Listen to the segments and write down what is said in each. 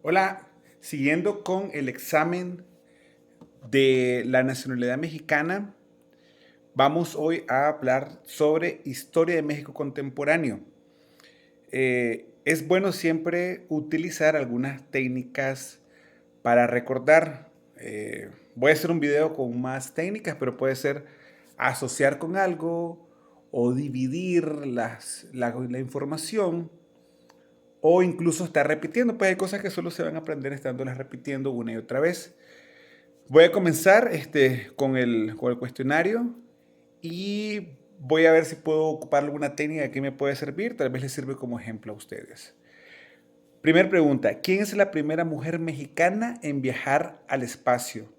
Hola, siguiendo con el examen de la nacionalidad mexicana, vamos hoy a hablar sobre historia de México contemporáneo. Es bueno siempre utilizar algunas técnicas para recordar. Voy a hacer un video con más técnicas, pero puede ser asociar con algo o dividir la información o incluso estar repitiendo. Pues hay cosas que solo se van a aprender estándolas repitiendo una y otra vez. Voy a comenzar con el cuestionario y voy a ver si puedo ocupar alguna técnica que me puede servir. Tal vez les sirve como ejemplo a ustedes. Primera pregunta. ¿Quién es la primera mujer mexicana en viajar al espacio?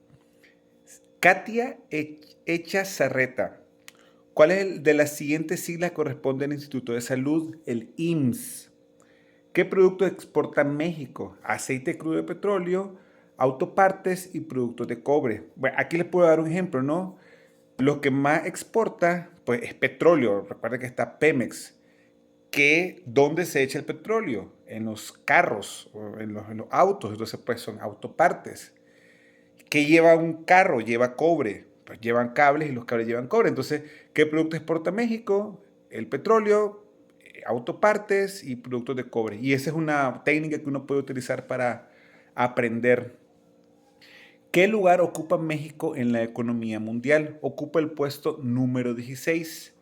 Katia Echazarreta. ¿Cuál de las siguientes siglas corresponde al Instituto de Salud? El IMSS. ¿Qué producto exporta México? Aceite crudo de petróleo, autopartes y productos de cobre. Bueno, aquí les puedo dar un ejemplo, ¿no? Lo que más exporta, pues, es petróleo. Recuerden que está Pemex. ¿Dónde se echa el petróleo? En los carros o en los autos. Entonces, pues, son autopartes. ¿Qué lleva un carro? Lleva cobre. Pues llevan cables y los cables llevan cobre. Entonces, ¿qué producto exporta México? El petróleo, autopartes y productos de cobre. Y esa es una técnica que uno puede utilizar para aprender. ¿Qué lugar ocupa México en la economía mundial? Ocupa el puesto número 16.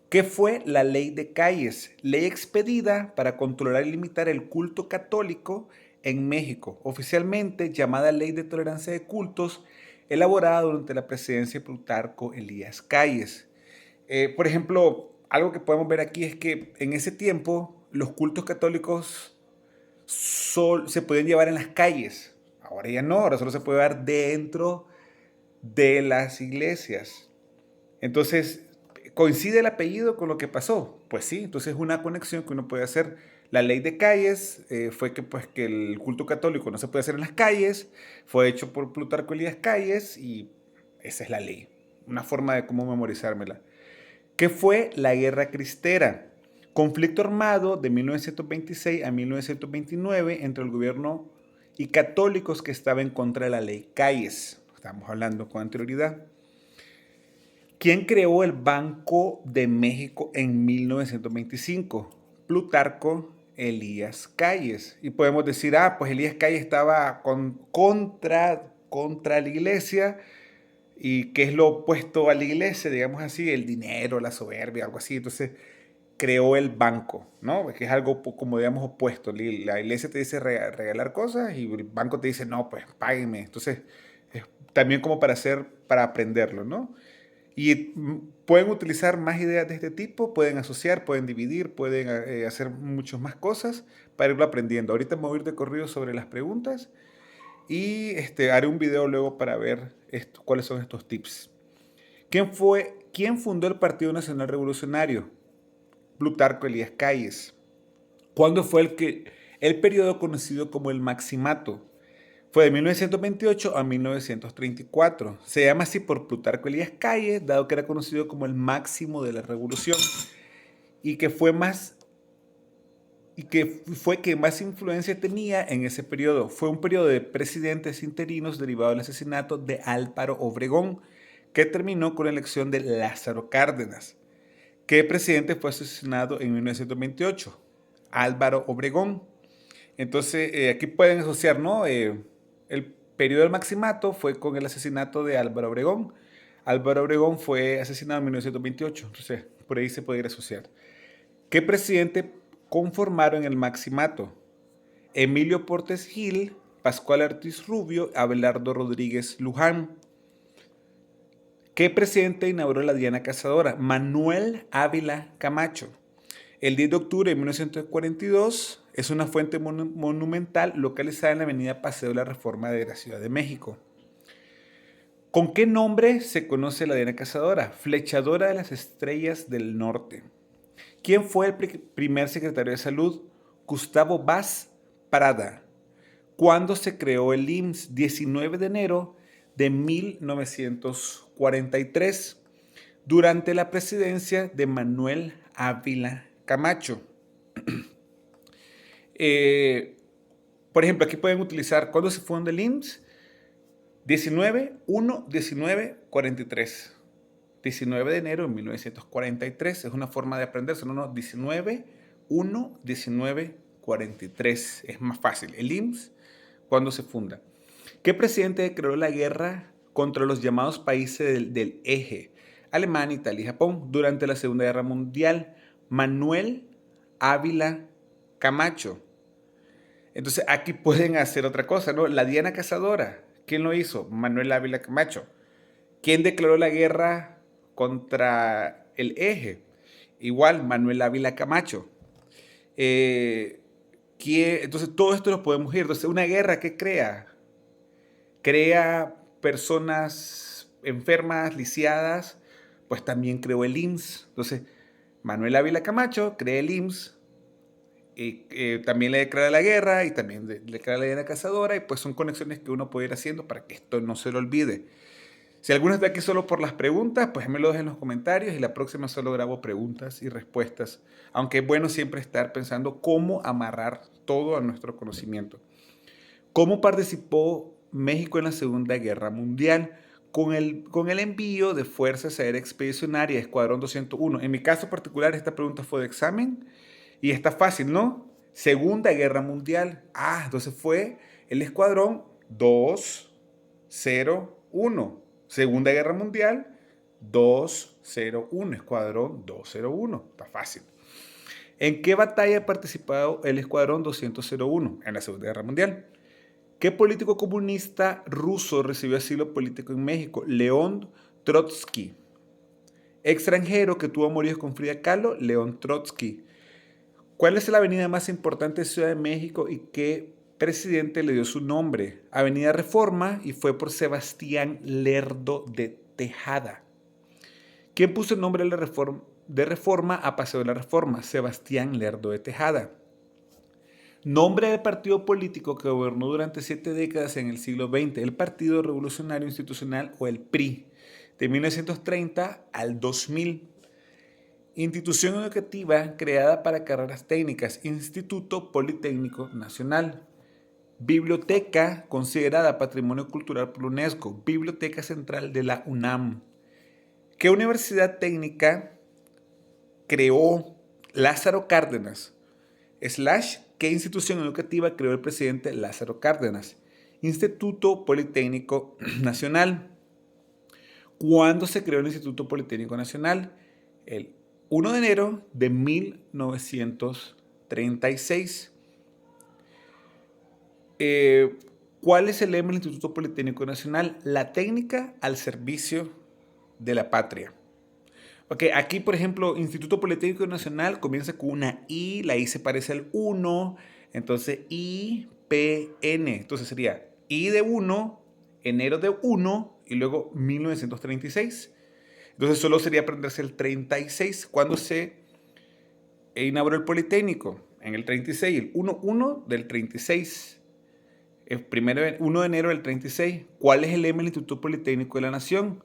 ¿Qué fue la ley de calles? Ley expedida para controlar y limitar el culto católico en México, oficialmente llamada Ley de Tolerancia de Cultos, elaborada durante la presidencia de Plutarco Elías Calles. Por ejemplo, algo que podemos ver aquí es que en ese tiempo los cultos católicos se podían llevar en las calles. Ahora ya no, ahora solo se puede llevar dentro de las iglesias. Entonces, ¿coincide el apellido con lo que pasó? Pues sí, entonces es una conexión que uno puede hacer. La ley de calles fue que el culto católico no se puede hacer en las calles, fue hecho por Plutarco Elías Calles y esa es la ley. Una forma de cómo memorizármela. ¿Qué fue la Guerra Cristera? Conflicto armado de 1926 a 1929 entre el gobierno y católicos que estaban en contra de la ley Calles. Estamos hablando con anterioridad. ¿Quién creó el Banco de México en 1925? Plutarco Elías Calles. Y podemos decir, pues Elías Calles estaba contra la iglesia. ¿Y qué es lo opuesto a la iglesia? Digamos así, el dinero, la soberbia, algo así. Entonces creó el banco, ¿no? Que es algo como digamos opuesto. La iglesia te dice regalar cosas y el banco te dice, no, pues páguenme. Entonces, es también como para aprenderlo, ¿no? Y pueden utilizar más ideas de este tipo, pueden asociar, pueden dividir, pueden hacer muchas más cosas para irlo aprendiendo. Ahorita me voy a ir de corrido sobre las preguntas y haré un video luego para ver cuáles son estos tips. ¿Quién fundó el Partido Nacional Revolucionario? Plutarco Elías Calles. ¿Cuándo fue el periodo conocido como el Maximato? Fue de 1928 a 1934. Se llama así por Plutarco Elías Calles, dado que era conocido como el máximo de la revolución y que fue que más influencia tenía en ese periodo. Fue un periodo de presidentes interinos derivado del asesinato de Álvaro Obregón, que terminó con la elección de Lázaro Cárdenas. ¿Qué presidente fue asesinado en 1928? Álvaro Obregón. Entonces, aquí pueden asociar, ¿no? El periodo del Maximato fue con el asesinato de Álvaro Obregón. Álvaro Obregón fue asesinado en 1928, entonces por ahí se puede ir a asociar. ¿Qué presidente conformaron el Maximato? Emilio Portes Gil, Pascual Ortiz Rubio, Abelardo Rodríguez Luján. ¿Qué presidente inauguró la Diana Cazadora? Manuel Ávila Camacho. El 10 de octubre de 1942 es una fuente monumental localizada en la avenida Paseo de la Reforma de la Ciudad de México. ¿Con qué nombre se conoce la Diana Cazadora? Flechadora de las Estrellas del Norte. ¿Quién fue el primer secretario de Salud? Gustavo Vaz Prada. ¿Cuándo se creó el IMSS? 19 de enero de 1943, durante la presidencia de Manuel Ávila Camacho. Eh, Por ejemplo, aquí pueden utilizar, ¿cuándo se funda el IMSS? 19-1-1943. 19 de enero de 1943. Es una forma de aprenderse, ¿no? 19-1-1943. Es más fácil. El IMSS, ¿cuándo se funda? ¿Qué presidente declaró la guerra contra los llamados países del eje? Alemania, Italia y Japón durante la Segunda Guerra Mundial. Manuel Ávila Camacho. Entonces aquí pueden hacer otra cosa, ¿no? La Diana Cazadora. ¿Quién lo hizo? Manuel Ávila Camacho. ¿Quién declaró la guerra contra el eje? Igual, Manuel Ávila Camacho. Entonces todo esto lo podemos ir. Entonces una guerra, ¿qué crea? Crea personas enfermas, lisiadas, pues también creó el IMSS. Entonces, Manuel Ávila Camacho crea el IMSS, y también le declara la guerra y también le declara la guerra cazadora, y pues son conexiones que uno puede ir haciendo para que esto no se lo olvide. Si alguno está aquí solo por las preguntas, pues me lo dejen en los comentarios y la próxima solo grabo preguntas y respuestas. Aunque es bueno siempre estar pensando cómo amarrar todo a nuestro conocimiento. ¿Cómo participó México en la Segunda Guerra Mundial? Con el envío de Fuerzas Aéreas Expedicionarias, Escuadrón 201. En mi caso particular, esta pregunta fue de examen y está fácil, ¿no? Segunda Guerra Mundial. Entonces fue el Escuadrón 201. Segunda Guerra Mundial, 201. Escuadrón 201. Está fácil. ¿En qué batalla ha participado el Escuadrón 201? En la Segunda Guerra Mundial. ¿Qué político comunista ruso recibió asilo político en México? León Trotsky. Extranjero que tuvo amoríos con Frida Kahlo, León Trotsky. ¿Cuál es la avenida más importante de Ciudad de México y qué presidente le dio su nombre? Avenida Reforma, y fue por Sebastián Lerdo de Tejada. ¿Quién puso el nombre de Reforma a Paseo de la Reforma? Sebastián Lerdo de Tejada. Nombre del partido político que gobernó durante 7 décadas en el siglo XX, el Partido Revolucionario Institucional o el PRI, de 1930 al 2000. Institución educativa creada para carreras técnicas, Instituto Politécnico Nacional. Biblioteca considerada Patrimonio Cultural por UNESCO, Biblioteca Central de la UNAM. ¿Qué universidad técnica creó Lázaro Cárdenas? ¿Qué institución educativa creó el presidente Lázaro Cárdenas? Instituto Politécnico Nacional. ¿Cuándo se creó el Instituto Politécnico Nacional? El 1 de enero de 1936. ¿Cuál es el lema del Instituto Politécnico Nacional? La técnica al servicio de la patria. Ok, aquí por ejemplo, Instituto Politécnico Nacional comienza con una I, la I se parece al 1, entonces IPN, entonces sería I de 1, enero de 1 y luego 1936. Entonces solo sería aprenderse el 36, cuando se inauguró el Politécnico, en el 36, el 1 del 36, el 1 de enero del 36. ¿Cuál es el lema del Instituto Politécnico de la Nación?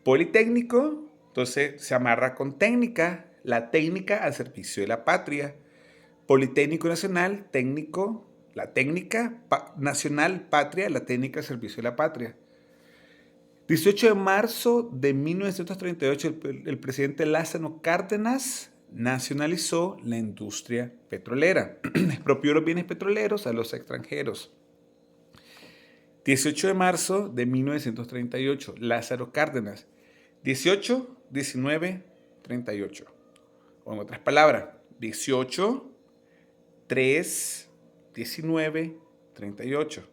Politécnico. Entonces se amarra con técnica, la técnica al servicio de la patria. Politécnico Nacional, técnico, la técnica nacional, patria, la técnica al servicio de la patria. 18 de marzo de 1938, el presidente Lázaro Cárdenas nacionalizó la industria petrolera. Expropió los bienes petroleros a los extranjeros. 18 de marzo de 1938, Lázaro Cárdenas. 18, 19, 38. O en otras palabras, 18, 3, 19, 38.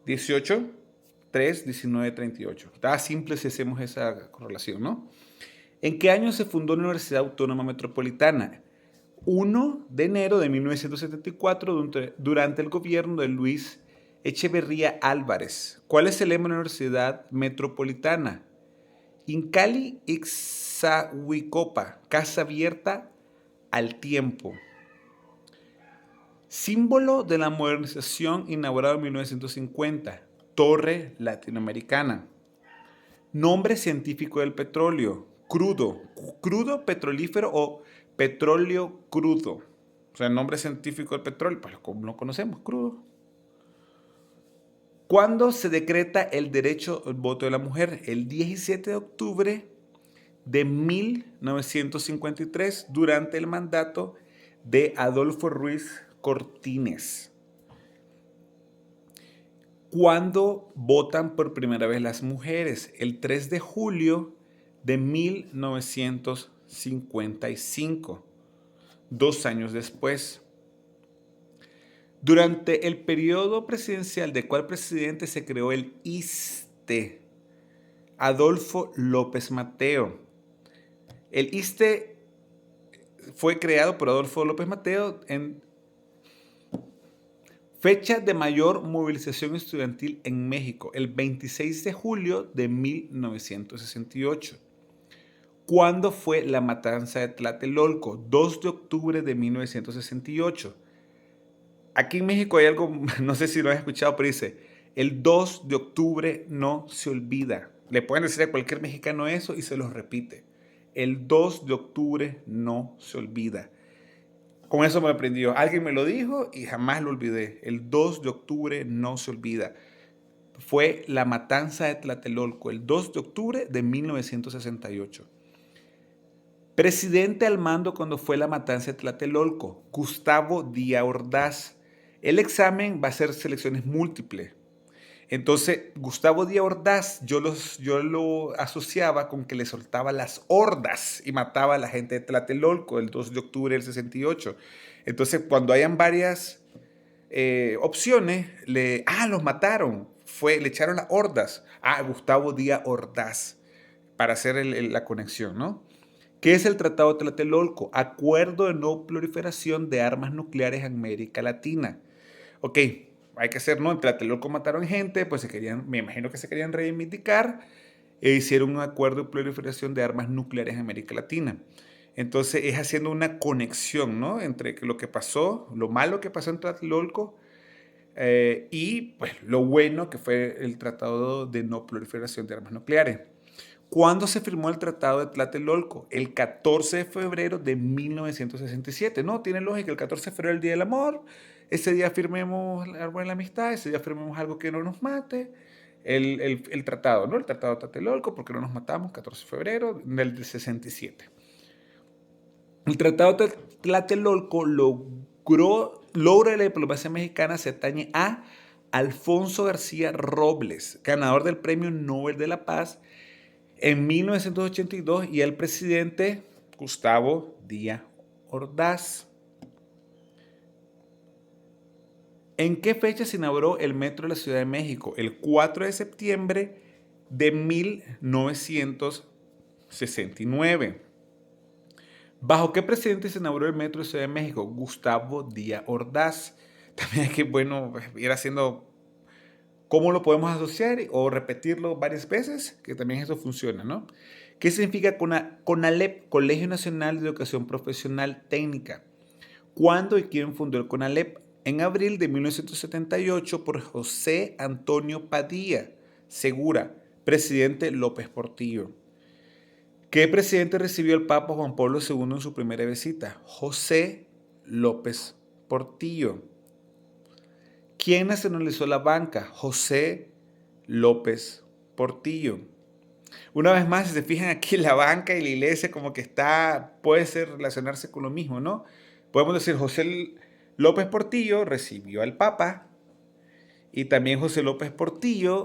18, 3, 19, 38. Está simple si hacemos esa correlación, ¿no? ¿En qué año se fundó la Universidad Autónoma Metropolitana? 1 de enero de 1974, durante el gobierno de Luis Echeverría Álvarez. ¿Cuál es el lema de la Universidad Metropolitana? Incali Ixahuicopa, casa abierta al tiempo. Símbolo de la modernización inaugurado en 1950, Torre Latinoamericana. Nombre científico del petróleo, crudo petrolífero o petróleo crudo. O sea, el nombre científico del petróleo, pues lo conocemos, crudo. ¿Cuándo se decreta el derecho al voto de la mujer? El 17 de octubre de 1953, durante el mandato de Adolfo Ruiz Cortines. ¿Cuándo votan por primera vez las mujeres? El 3 de julio de 1955, 2 años después. Durante el periodo presidencial de cuál presidente se creó el ISSSTE? Adolfo López Mateo. El ISSSTE fue creado por Adolfo López Mateo en fecha de mayor movilización estudiantil en México, el 26 de julio de 1968. ¿Cuándo fue la matanza de Tlatelolco? 2 de octubre de 1968. Aquí en México hay algo, no sé si lo has escuchado, pero dice, el 2 de octubre no se olvida. Le pueden decir a cualquier mexicano eso y se los repite. El 2 de octubre no se olvida. Con eso me aprendió. Alguien me lo dijo y jamás lo olvidé. El 2 de octubre no se olvida. Fue la matanza de Tlatelolco, el 2 de octubre de 1968. Presidente al mando cuando fue la matanza de Tlatelolco, Gustavo Díaz Ordaz. El examen va a ser selecciones múltiples. Entonces, Gustavo Díaz Ordaz, yo lo asociaba con que le soltaba las hordas y mataba a la gente de Tlatelolco el 2 de octubre del 68. Entonces, cuando hayan varias opciones, los mataron, le echaron las hordas a Gustavo Díaz Ordaz para hacer la conexión, ¿no? ¿Qué es el Tratado de Tlatelolco? Acuerdo de no proliferación de armas nucleares en América Latina. Ok, hay que hacer, ¿no? En Tlatelolco mataron gente, pues me imagino que se querían reivindicar e hicieron un acuerdo de proliferación de armas nucleares en América Latina. Entonces es haciendo una conexión, ¿no? Entre lo que pasó, lo malo que pasó en Tlatelolco y pues lo bueno que fue el Tratado de no proliferación de armas nucleares. ¿Cuándo se firmó el Tratado de Tlatelolco? El 14 de febrero de 1967. No, tiene lógica, el 14 de febrero es el Día del Amor. Ese día firmemos el árbol de la amistad, ese día firmemos algo que no nos mate. El tratado, ¿no? El Tratado de Tlatelolco, porque no nos matamos, 14 de febrero del 67. El Tratado de Tlatelolco logra la diplomacia mexicana, se atañe a Alfonso García Robles, ganador del Premio Nobel de la Paz en 1982, y el presidente Gustavo Díaz Ordaz. ¿En qué fecha se inauguró el metro de la Ciudad de México? El 4 de septiembre de 1969. ¿Bajo qué presidente se inauguró el metro de la Ciudad de México? Gustavo Díaz Ordaz. También hay que, ir haciendo cómo lo podemos asociar o repetirlo varias veces, que también eso funciona, ¿no? ¿Qué significa CONALEP? Colegio Nacional de Educación Profesional Técnica. ¿Cuándo y quién fundó el CONALEP? En abril de 1978 por José Antonio Padilla Segura, presidente López Portillo. ¿Qué presidente recibió el Papa Juan Pablo II en su primera visita? José López Portillo. ¿Quién nacionalizó la banca? José López Portillo. Una vez más, si se fijan aquí, la banca y la iglesia como que puede relacionarse con lo mismo, ¿no? Podemos decir José López Portillo recibió al Papa y también José López Portillo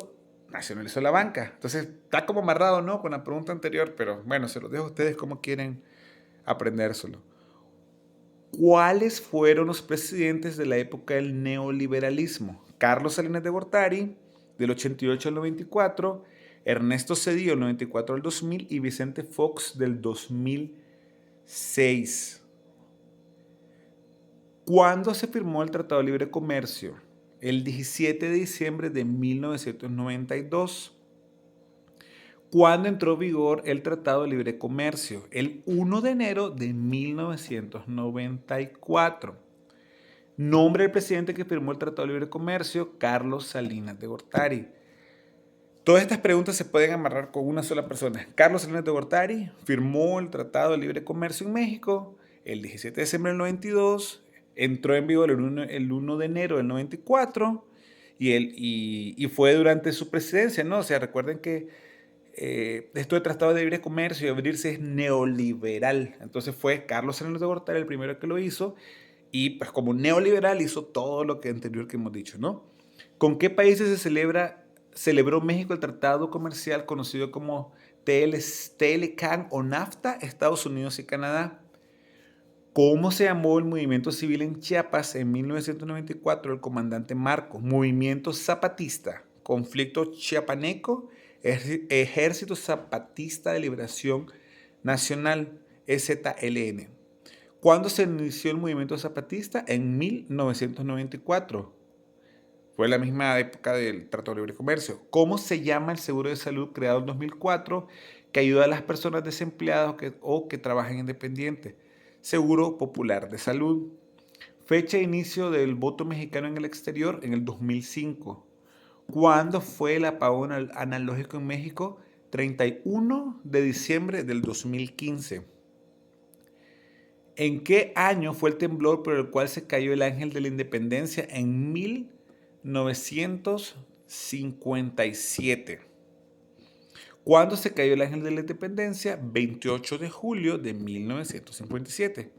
nacionalizó la banca. Entonces está como amarrado, ¿no? Con la pregunta anterior, pero bueno, se los dejo a ustedes como quieren aprendérselo. ¿Cuáles fueron los presidentes de la época del neoliberalismo? Carlos Salinas de Gortari, del 88 al 94, Ernesto Zedillo, del 94 al 2000 y Vicente Fox, del 2006. ¿Cuándo se firmó el Tratado de Libre Comercio? El 17 de diciembre de 1992. ¿Cuándo entró en vigor el Tratado de Libre Comercio? El 1 de enero de 1994. Nombre del presidente que firmó el Tratado de Libre Comercio: Carlos Salinas de Gortari. Todas estas preguntas se pueden amarrar con una sola persona. Carlos Salinas de Gortari firmó el Tratado de Libre Comercio en México el 17 de diciembre del 92. Entró en vigor el 1 de enero del 94 y fue durante su presidencia, ¿no? O sea, recuerden que esto de tratado de libre comercio y abrirse es neoliberal. Entonces fue Carlos Salinas de Gortari el primero que lo hizo y pues como neoliberal hizo todo lo que anterior que hemos dicho, ¿no? ¿Con qué países celebró México el tratado comercial conocido como TLCAN o NAFTA? Estados Unidos y Canadá. ¿Cómo se llamó el movimiento civil en Chiapas en 1994? El comandante Marcos. Movimiento Zapatista, Conflicto Chiapaneco, Ejército Zapatista de Liberación Nacional, EZLN. ¿Cuándo se inició el movimiento zapatista? En 1994. Fue la misma época del Tratado de Libre Comercio. ¿Cómo se llama el seguro de salud creado en 2004 que ayuda a las personas desempleadas o que trabajan independientes? Seguro Popular de Salud. Fecha de inicio del voto mexicano en el exterior en el 2005. ¿Cuándo fue el apagón analógico en México? 31 de diciembre del 2015. ¿En qué año fue el temblor por el cual se cayó el Ángel de la Independencia? En 1957. ¿Cuándo se cayó el Ángel de la Independencia? 28 de julio de 1957.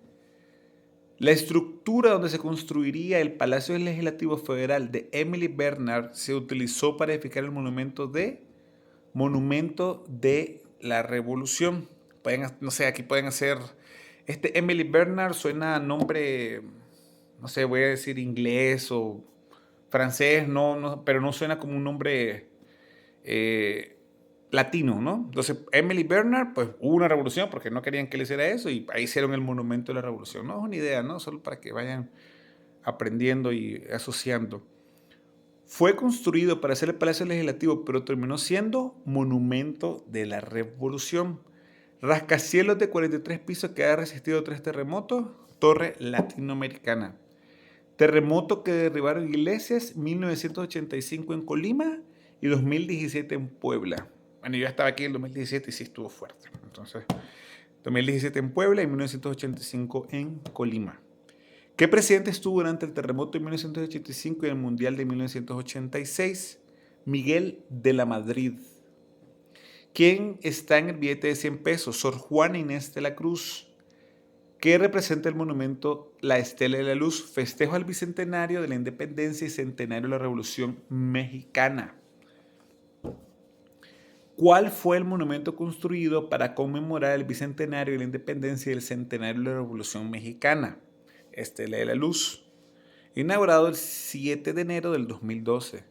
La estructura donde se construiría el Palacio Legislativo Federal de Emily Bernard se utilizó para edificar el Monumento de la Revolución. No sé, aquí pueden hacer... Emily Bernard suena a nombre, no sé, voy a decir inglés o francés, pero no suena como un nombre latino, ¿no? Entonces, Emily Bernard, pues hubo una revolución porque no querían que le hiciera eso y ahí hicieron el Monumento de la Revolución. No es una idea, ¿no? Solo para que vayan aprendiendo y asociando. Fue construido para ser el Palacio Legislativo, pero terminó siendo Monumento de la Revolución. Rascacielos de 43 pisos que ha resistido 3 terremotos, Torre Latinoamericana. Terremoto que derribaron iglesias, 1985 en Colima y 2017 en Puebla. Bueno, yo estaba aquí en el 2017 y sí estuvo fuerte. Entonces, 2017 en Puebla y 1985 en Colima. ¿Qué presidente estuvo durante el terremoto de 1985 y el Mundial de 1986? Miguel de la Madrid. ¿Quién está en el billete de 100 pesos? Sor Juana Inés de la Cruz. ¿Qué representa el monumento La Estela de la Luz? Festejo al bicentenario de la independencia y centenario de la Revolución Mexicana. ¿Cuál fue el monumento construido para conmemorar el bicentenario de la independencia y el centenario de la Revolución Mexicana? Estela de la Luz. Inaugurado el 7 de enero del 2012.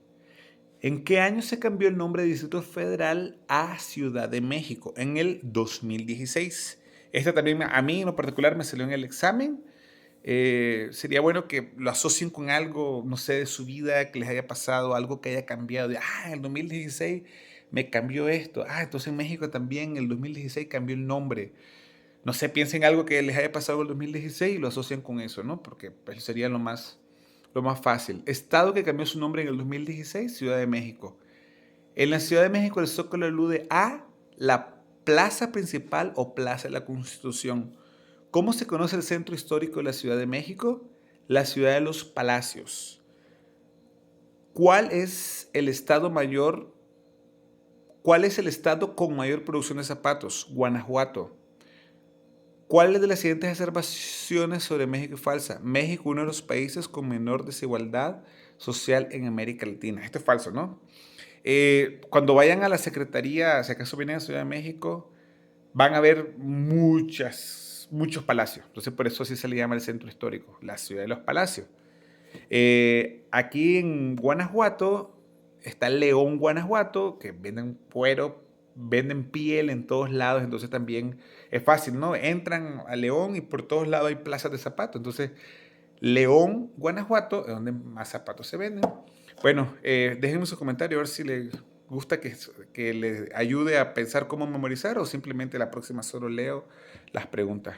¿En qué año se cambió el nombre de Distrito Federal a Ciudad de México? En el 2016. Esta también a mí en lo particular me salió en el examen. Sería bueno que lo asocien con algo, no sé, de su vida, que les haya pasado, algo que haya cambiado. En el 2016 me cambió esto. Entonces en México también en el 2016 cambió el nombre. No sé, piensen en algo que les haya pasado en el 2016 y lo asocian con eso, ¿no? Porque pues, sería lo más fácil. Estado que cambió su nombre en el 2016, Ciudad de México. En la Ciudad de México el Zócalo alude a la plaza principal o Plaza de la Constitución. ¿Cómo se conoce el centro histórico de la Ciudad de México? La Ciudad de los Palacios. ¿Cuál es el estado con mayor producción de zapatos? Guanajuato. ¿Cuál de las siguientes observaciones sobre México es falsa? México, uno de los países con menor desigualdad social en América Latina. Esto es falso, ¿no? Cuando vayan a la Secretaría, si acaso vienen a Ciudad de México, van a ver muchos palacios. Entonces, por eso así se le llama el centro histórico, la ciudad de los palacios. Aquí en Guanajuato está León, Guanajuato, que venden cuero, venden piel en todos lados, entonces también es fácil, ¿no? Entran a León y por todos lados hay plazas de zapatos. Entonces, León, Guanajuato, es donde más zapatos se venden. Bueno, déjenme su comentario a ver si les gusta que les ayude a pensar cómo memorizar o simplemente la próxima solo leo las preguntas.